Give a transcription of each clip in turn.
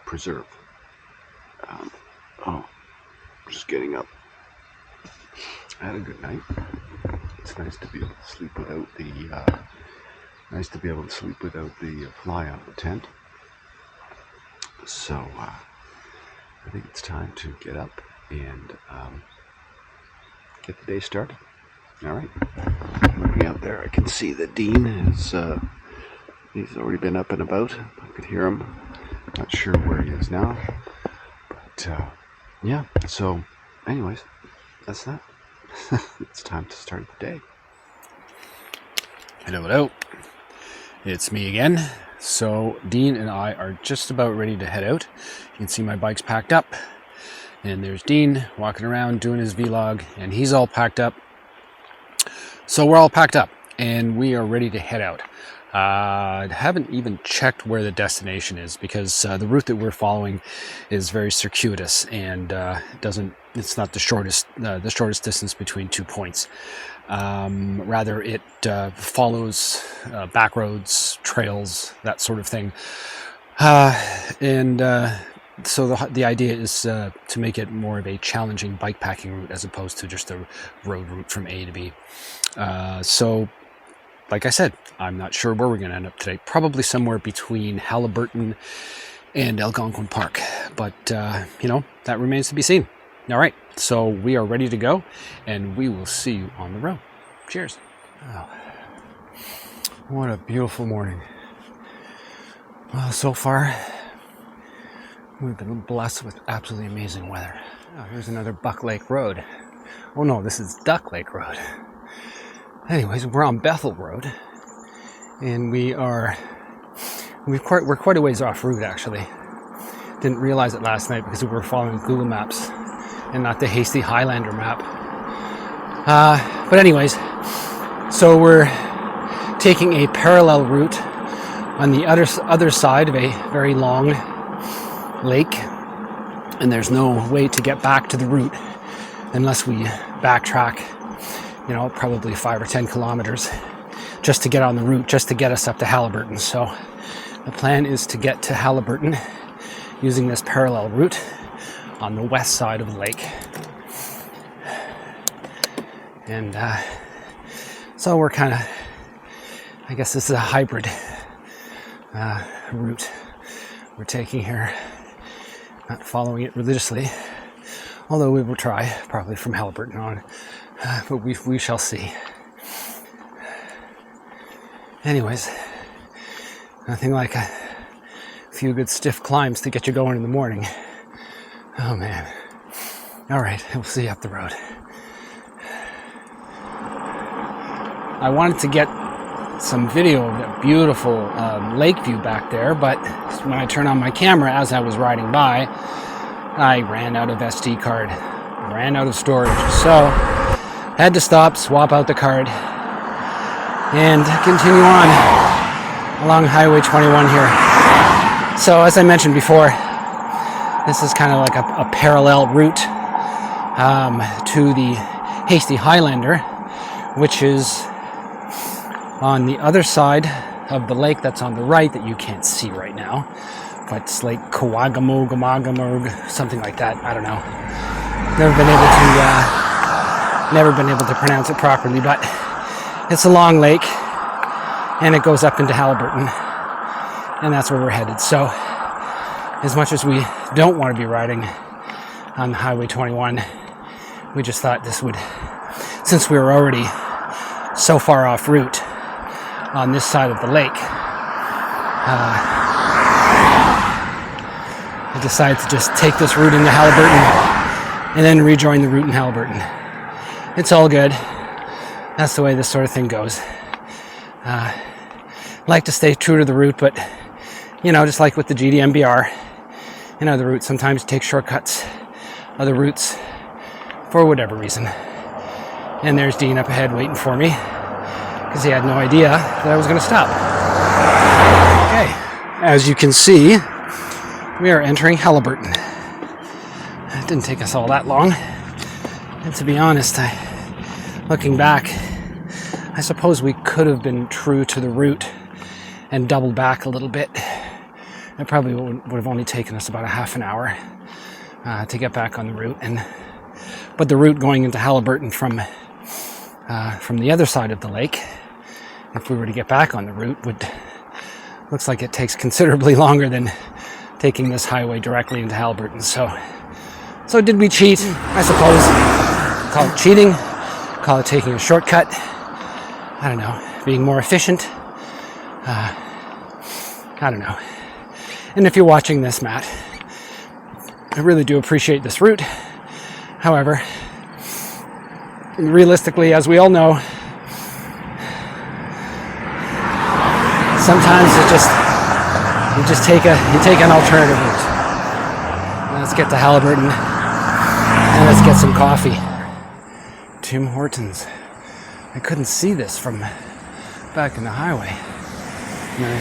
preserve. Oh, just getting up. I had a good night. It's nice to be able to sleep without the fly out of the tent. So I think it's time to get up and get the day started. All right. Looking out there, I can see that Dean is. He's already been up and about. I could hear him. Not sure where he is now, but yeah. So, anyways, that's that. It's time to start the day. Hello. It's me again. So Dean and I are just about ready to head out. You can see my bike's packed up, and there's Dean walking around doing his vlog, and he's all packed up. So we're all packed up, and we are ready to head out. I haven't even checked where the destination is because the route that we're following is very circuitous and it's not the shortest distance between 2 points. Rather, it follows back roads, trails, that sort of thing. So the idea is to make it more of a challenging bike packing route as opposed to just a road route from A to B. So, like I said, I'm not sure where we're going to end up today. Probably somewhere between Haliburton and Algonquin Park. But, that remains to be seen. All right, so we are ready to go, and we will see you on the road. Cheers. Oh, what a beautiful morning. Well, so far, we've been blessed with absolutely amazing weather. Oh, here's another Buck Lake Road. Oh no, this is Duck Lake Road. Anyways, we're on Bethel Road, and we're quite a ways off route, actually. Didn't realize it last night because we were following Google Maps and not the Hasty Highlander map. But anyways, so we're taking a parallel route on the other side of a very long lake, and there's no way to get back to the route unless we backtrack, probably 5 or 10 kilometers just to get on the route, just to get us up to Haliburton. So the plan is to get to Haliburton using this parallel route on the west side of the lake. And so we're kind of, I guess this is a hybrid route we're taking here. Not following it religiously, although we will try, probably from Haliburton on. But we shall see. Anyways, nothing like a few good stiff climbs to get you going in the morning. Oh man. Alright, we'll see you up the road. I wanted to get some video of that beautiful lake view back there, but when I turned on my camera as I was riding by, I ran out of SD card, ran out of storage, so had to stop, swap out the card, and continue on along Highway 21 here. So as I mentioned before, this is kind of like a parallel route to the Hasty Highlander, which is on the other side of the lake that's on the right that you can't see right now. But it's like Kawagamogamagamo, something like that. I don't know. Never been able to pronounce it properly, but it's a long lake, and it goes up into Haliburton, and that's where we're headed. So, as much as we don't want to be riding on Highway 21, we just thought this would, since we were already so far off route on this side of the lake, I decided to just take this route into Haliburton and then rejoin the route in Haliburton. It's all good. That's the way this sort of thing goes. Like to stay true to the route, but just like with the GDMBR, the route sometimes takes shortcuts, other routes, for whatever reason. And there's Dean up ahead waiting for me, because he had no idea that I was going to stop. Okay, as you can see, we are entering Haliburton. It didn't take us all that long. And to be honest, looking back, I suppose we could have been true to the route and doubled back a little bit it probably would have only taken us about a half an hour to get back on the route. But the route going into Haliburton from the other side of the lake, if we were to get back on the route, looks like it takes considerably longer than taking this highway directly into Haliburton. So did we cheat? I suppose. Call it cheating. Call it taking a shortcut. I don't know. Being more efficient. I don't know. And if you're watching this, Matt, I really do appreciate this route. However, realistically, as we all know, sometimes you take an alternative route. Let's get to Haliburton and let's get some coffee. Tim Hortons. I couldn't see this from back in the highway. And then I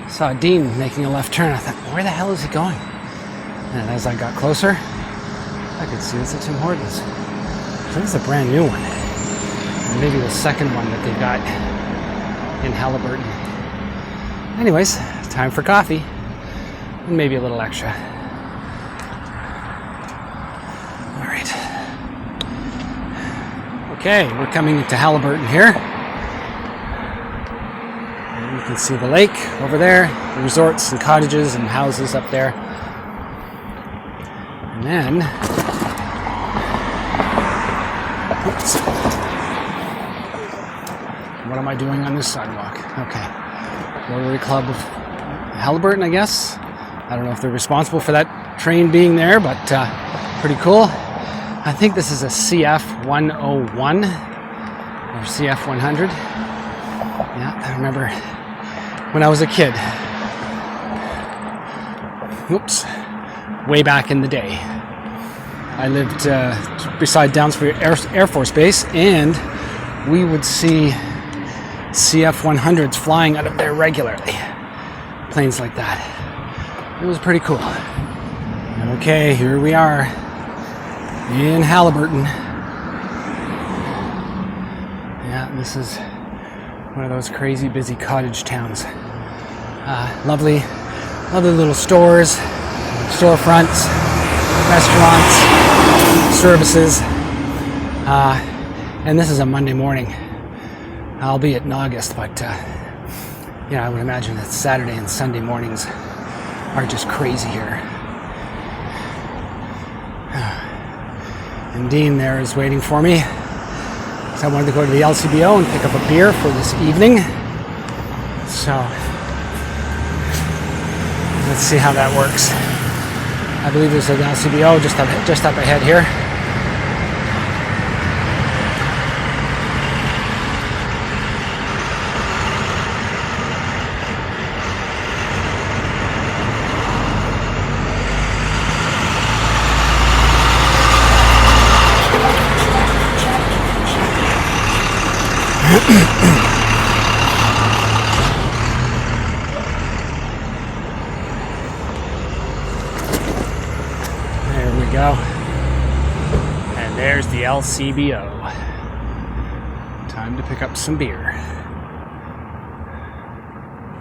saw Dean making a left turn. I thought, where the hell is he going? And as I got closer, I could see it's a Tim Hortons. So this is a brand new one. And maybe the second one that they got in Haliburton. Anyways, time for coffee. And maybe a little extra. Alright. Okay, we're coming into Haliburton here. And you can see the lake over there, the resorts and cottages and houses up there. And then, oops. What am I doing on this sidewalk? Okay. Rotary Club of Haliburton, I guess. I don't know if they're responsible for that train being there, but pretty cool. I think this is a CF 101 or CF 100. Yeah, I remember when I was a kid. Oops. Way back in the day. I lived beside Downsbury Air Force Base, and we would see CF 100s flying out of there regularly. Planes like that. It was pretty cool. Okay, here we are in Haliburton. Yeah, this is one of those crazy busy cottage towns. Lovely little stores, storefronts, restaurants, services. And this is a Monday morning, albeit in August, but I would imagine that Saturday and Sunday mornings are just crazy here. And Dean there is waiting for me. So I wanted to go to the LCBO and pick up a beer for this evening. So let's see how that works. I believe there's an LCBO just up ahead here. There we go. And there's the LCBO. Time to pick up some beer.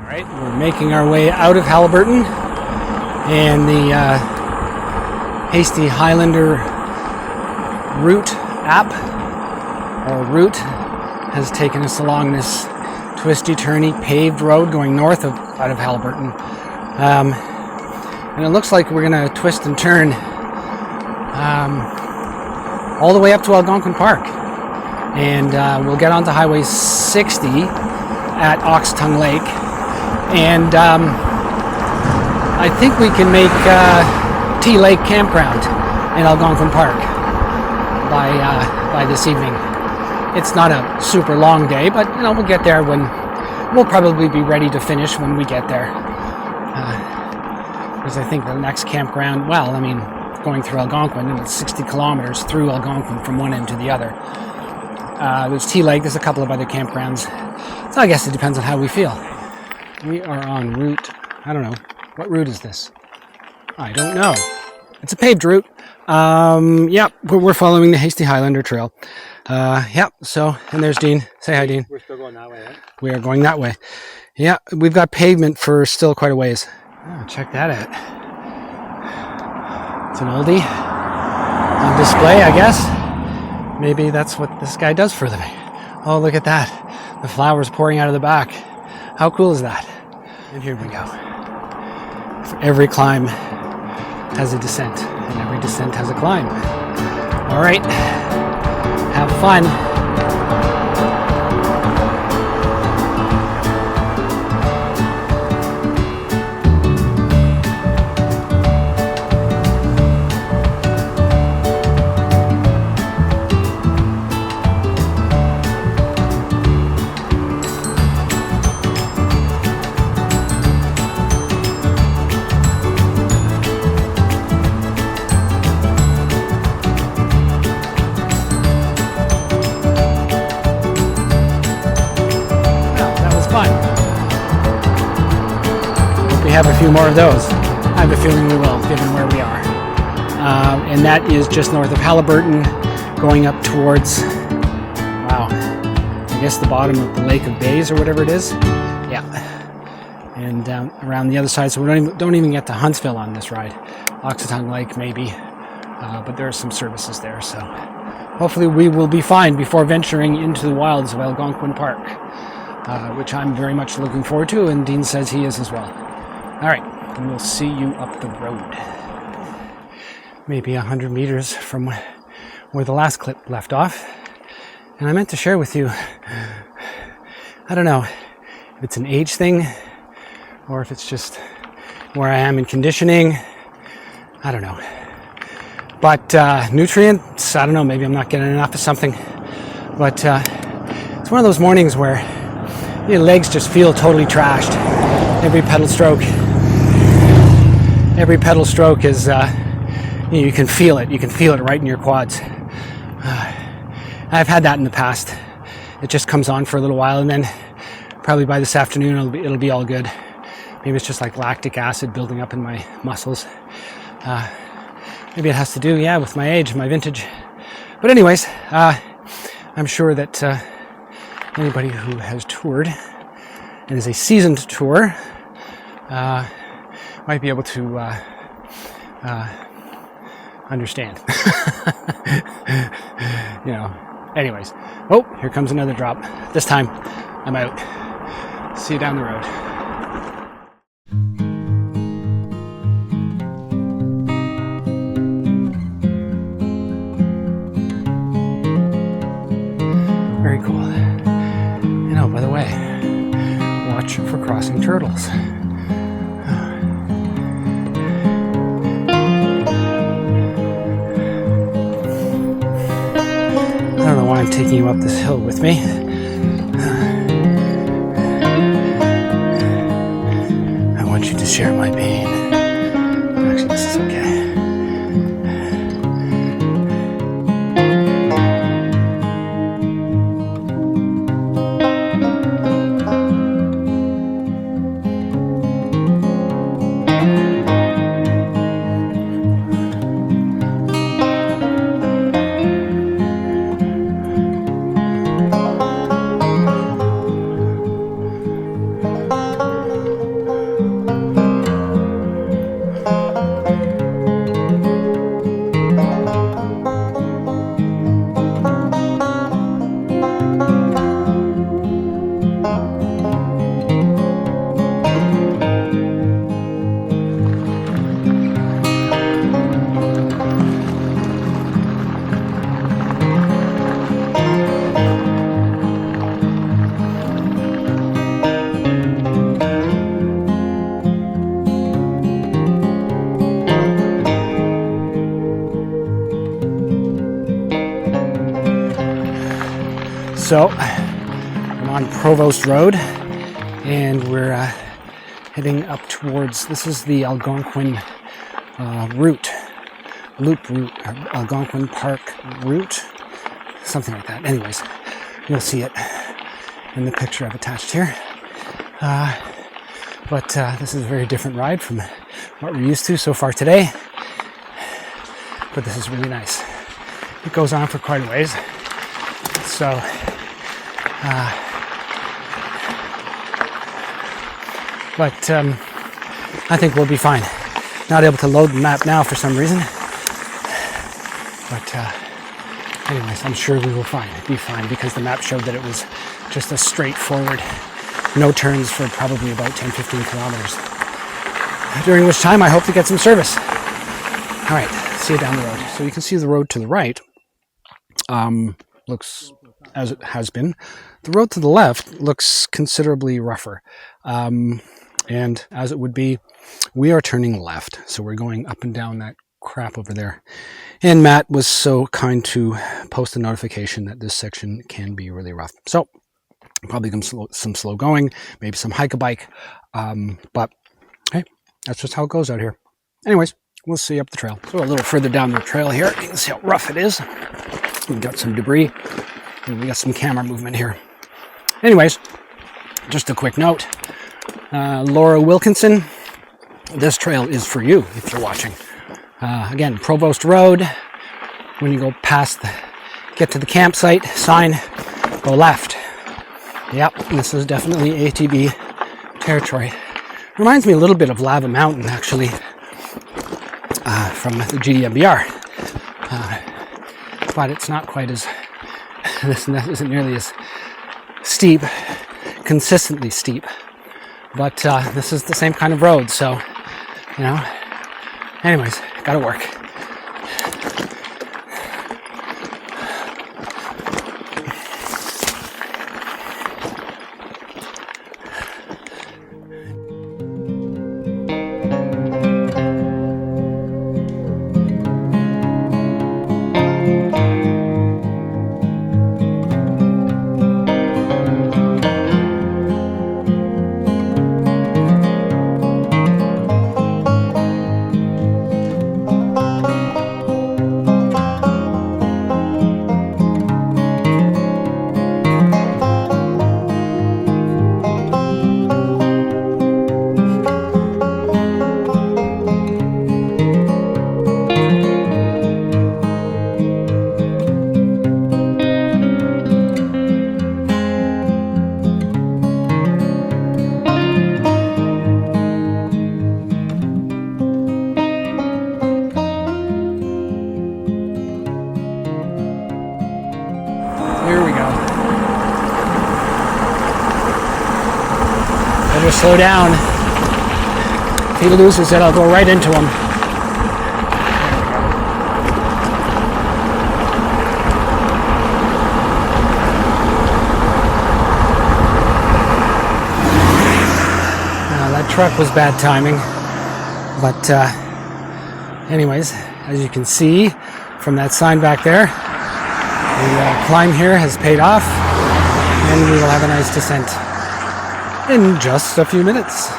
Alright, we're making our way out of Haliburton, and the Hasty Highlander route app, or route, has taken us along this twisty, turny, paved road going north out of Haliburton. And it looks like we're going to twist and turn all the way up to Algonquin Park. And we'll get onto Highway 60 at Oxtongue Lake. And I think we can make T Lake Campground in Algonquin Park by this evening. It's not a super long day, but we'll get there when we'll probably be ready to finish when we get there. Because I think the next campground, going through Algonquin, and it's 60 kilometers through Algonquin from one end to the other. There's T Lake, there's a couple of other campgrounds. So I guess it depends on how we feel. We are on route, I don't know, what route is this? I don't know. It's a paved route. Yeah, we're following the Hasty Highlander trail. Yeah, so, and there's Dean. Say hi, Dean. We're still going that way, eh? We are going that way. Yeah, we've got pavement for still quite a ways. Oh, check that out. It's an oldie on display, I guess. Maybe that's what this guy does for a living. Oh, look at that. The flowers pouring out of the back. How cool is that? And here we go. For every climb has a descent, and every descent has a climb. All right, have fun. Have a few more of those. I have a feeling we will, given where we are. And that is just north of Haliburton, going up towards, wow, I guess the bottom of the Lake of Bays or whatever it is. Yeah. And down around the other side, so we don't even get to Huntsville on this ride. Oxyton Lake, maybe. But there are some services there, so hopefully we will be fine before venturing into the wilds of Algonquin Park, which I'm very much looking forward to, and Dean says he is as well. All right, and we'll see you up the road. Maybe 100 meters from where the last clip left off. And I meant to share with you, I don't know if it's an age thing or if it's just where I am in conditioning. I don't know. But nutrients, I don't know, maybe I'm not getting enough of something. But it's one of those mornings where your legs just feel totally trashed. Every pedal stroke is, you can feel it. You can feel it right in your quads. I've had that in the past. It just comes on for a little while, and then probably by this afternoon it'll be all good. Maybe it's just like lactic acid building up in my muscles. Maybe it has to do, with my age, my vintage. But anyways, I'm sure that anybody who has toured and is a seasoned tourer might be able to understand. Anyways. Oh, here comes another drop. This time, I'm out. See you down the road. Very cool. By the way, watch for crossing turtles. I don't know why I'm taking you up this hill with me. I want you to share my pain. Actually, this is okay. So, I'm on Provost Road, and we're heading up towards, this is the Algonquin loop route, Algonquin Park route, something like that. Anyways, you'll see it in the picture I've attached here. But this is a very different ride from what we're used to so far today. but this is really nice. It goes on for quite a ways. So, but I think we'll be fine. Not able to load the map now for some reason. But anyways, I'm sure we will be fine because the map showed that it was just a straightforward, no turns for probably about 10-15 kilometers. During which time I hope to get some service. All right, see you down the road. So you can see the road to the right looks as it has been. The road to the left looks considerably rougher. And as it would be, we are turning left. So we're going up and down that crap over there. And Matt was so kind to post a notification that this section can be really rough. So probably some slow going, maybe some hike-a-bike. But hey, that's just how it goes out here. Anyways, we'll see you up the trail. So a little further down the trail here, you can see how rough it is. We've got some debris and we got some camera movement here. Anyways, just a quick note. Laura Wilkinson, this trail is for you if you're watching. Again, Provost Road. When you go past get to the campsite sign, go left. Yep, this is definitely ATB territory. Reminds me a little bit of Lava Mountain, actually, from the GDMBR. But it's not quite as, this isn't nearly as steep, consistently steep. But this is the same kind of road, so, you know, anyways, gotta work. Slow down. If he loses it, I'll go right into him. That truck was bad timing. But anyways, as you can see from that sign back there, the climb here has paid off and we will have a nice descent in just a few minutes.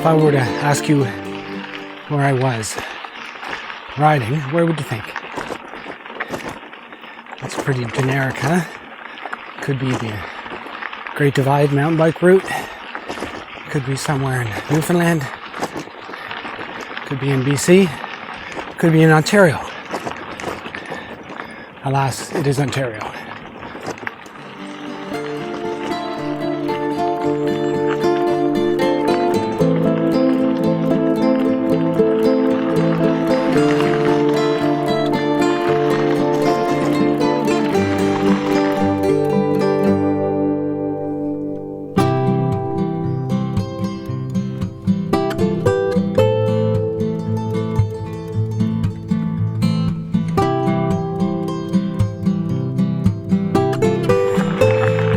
if I were to ask you where I was riding, where would you think? That's pretty generic, huh? Could be the Great Divide mountain bike route. Could be somewhere in Newfoundland. Could be in BC. Could be in Ontario. Alas, it is Ontario.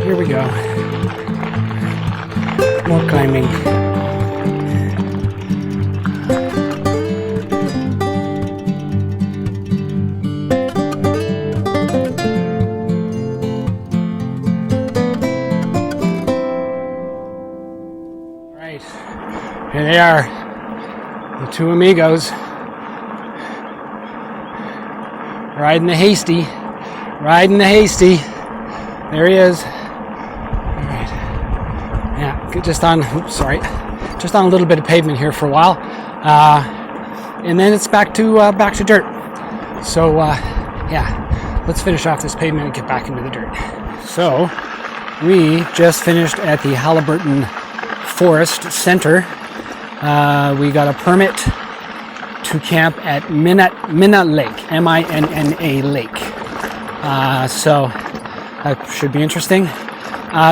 Here we go. More climbing. Right. Here they are. The two amigos. Riding the Hasty. Riding the Hasty. There he is. All right. Yeah, just on a little bit of pavement here for a while, and then it's back to dirt. So yeah, let's finish off this pavement and get back into the dirt. So we just finished at the Haliburton Forest Center. We got a permit to camp at Minna Lake, M-I-N-N-A Lake. So that should be interesting.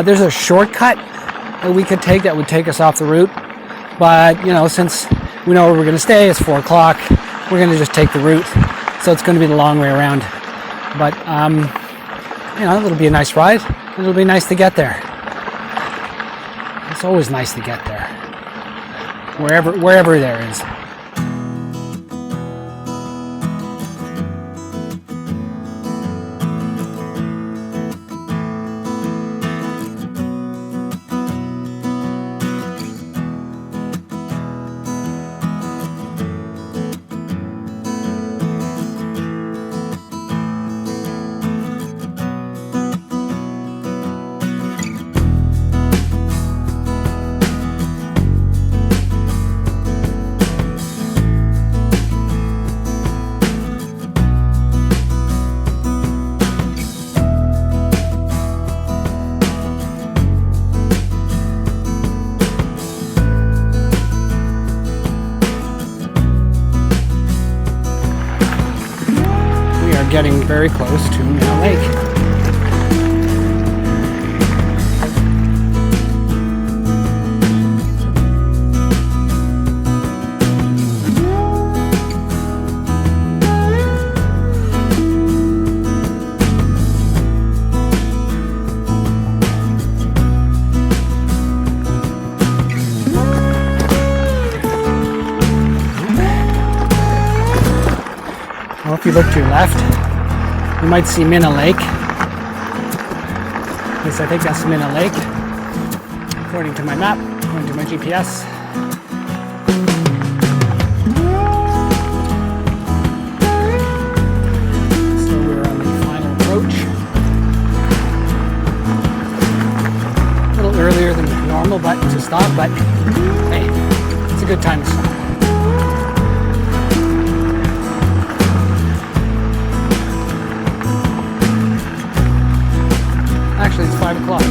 There's a shortcut that we could take that would take us off the route, but you know, since we know where we're going to stay, it's 4 o'clock. We're going to just take the route, so it's going to be the long way around. But you know, it'll be a nice ride. It'll be nice to get there. It's always nice to get there, wherever there is. Getting very close to Minna Lake. Well, if you look to your left, you might see Minna Lake. At least I think that's Minna Lake, according to my map, according to my GPS. So we're on the final approach. A little earlier than normal to stop, but hey, it's a good time to stop. Actually, it's 5 o'clock.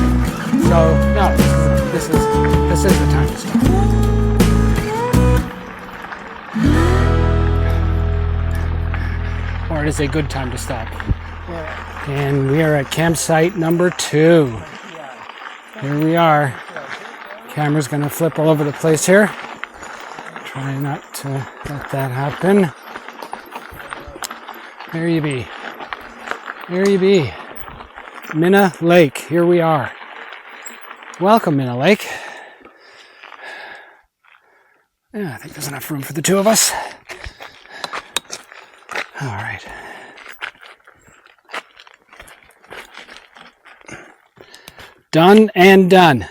So no, this is the time to stop. Or it is a good time to stop. And we are at campsite number 2. Here we are. Camera's gonna flip all over the place here. Try not to let that happen. There you be. There you be. Minna Lake, here we are. Welcome, Minna Lake. Yeah, I think there's enough room for the two of us. All right. Done and done.